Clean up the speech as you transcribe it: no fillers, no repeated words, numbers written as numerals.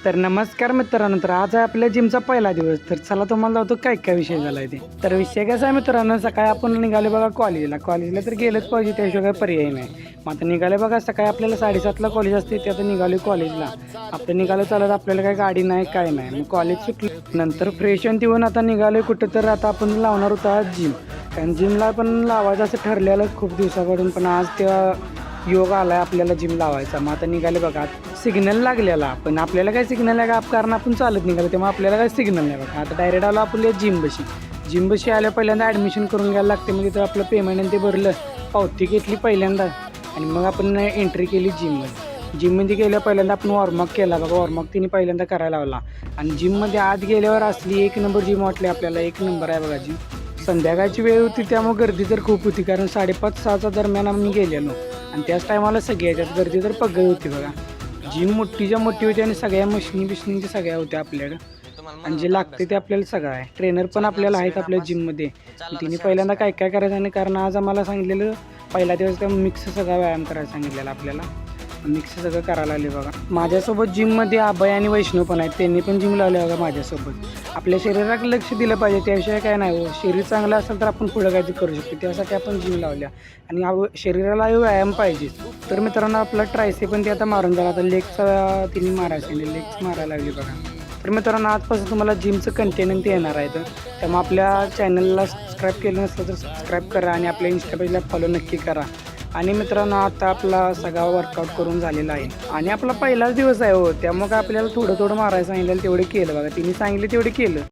तर नमस्कार मित्रांनो, तर आज आहे आपल्या जिमचा पहिला दिवस. तर चला तुम्हाला लावतो काय काय विषय झाला आहे ते. तर विषय कसा आहे मित्रांनो, सकाळी आपण निघाले बघा कॉलेजला तर गेलंच पाहिजे, त्याशिवाय काही पर्याय नाही. मग आता निघाले बघा सकाळी आपल्याला 7:30ला कॉलेज असते, ते आता निघाले कॉलेजला. आपलं निघालं चालत, आपल्याला काही गाडी नाही काय नाही. मग कॉलेज सुटलं नंतर फ्रेश होऊन येऊन आता निघाले कुठं, तर आता आपण लावणार होतो आज जिम. कारण जिमला पण लावायचं असं ठरलेलं खूप दिवसाकडून, पण आज त्या योग आलाय आपल्याला जिम लावायचा. मग आता निघाले बघा, सिग्नल लागलेला पण आपल्याला काय सिग्नल आहे का कारण आपण चालत निघालो, तेव्हा आपल्याला काय सिग्नल नाही बघा. आता डायरेक्ट आलो आपल्या जिम बशी आल्या पहिल्यांदा ॲडमिशन करून घ्यायला लागते. म्हणजे तर आपलं पेमेंट आणि ते भरलं, पावती घेतली पहिल्यांदा आणि मग आपण एंट्री केली जिममध्ये गेल्या पहिल्यांदा आपण वॉर्मअप केला बघा. वॉर्मअप तिने पहिल्यांदा करायला लावला आणि जिममध्ये आत गेल्यावर असली एक नंबर जिम वाटली आपल्याला. एक नंबर आहे बघा जिम. संध्याकाळची वेळ होती त्यामुळे गर्दी तर खूप होती, कारण 5:30-6च्या दरम्यान आम्ही गेलेलो आणि त्याच टायमाला सगळ्या याच्यात गर्दी तर पगड होती बघा. जिम मोठीच्या मोठी होती आणि सगळ्या मशिनी सगळ्या होत्या आपल्याकडं आणि जे लागते ते आपल्याला सगळं आहे. ट्रेनर पण आपल्याला आहेत आपल्या जिममध्ये. तिने पहिल्यांदा काय काय करायचं आणि कारण आज आम्हाला सांगितलेलं पहिला दिवस त्या मिक्स सगळा व्यायाम करायला सांगितलेला आपल्याला. मिक्स सगळं करायला आले बघा. माझ्यासोबत जिममध्ये अभय आणि वैष्णव पण आहेत, त्यांनी पण जिम लावले बघा माझ्यासोबत. आपल्या शरीराकडे लक्ष दिलं पाहिजे, त्याशिवाय काय नाही हो. शरीर चांगलं असेल तर आपण पुढं काहीतरी करू शकतो, त्यासाठी आपण जिम लावल्या. आणि शरीराला व्यायाम पाहिजे. तर मित्रांनो आपला ट्रायसे पण ते आता मारून झाला. आता लेगचा तिने मारायचं, लेग्स मारायला लागली बघा. तर मित्रांनो आजपासून तुम्हाला जिमचं कंटेंट येणार आहे, तर त्यामुळे आपल्या चॅनलला सबस्क्राईब केलं नसलं तर सबस्क्राईब करा आणि आपल्या इंस्टा पेजला फॉलो नक्की करा. आणि मित्रांनो आता आपला सगळा वर्कआउट करून झालेला आहे आणि आपला पहिलाच दिवस आहे हो, त्यामुळे काय आपल्याला थोडं मारायला सांगितलं तेवढे केलं बघा. तिने सांगितलं तेवढे केलं.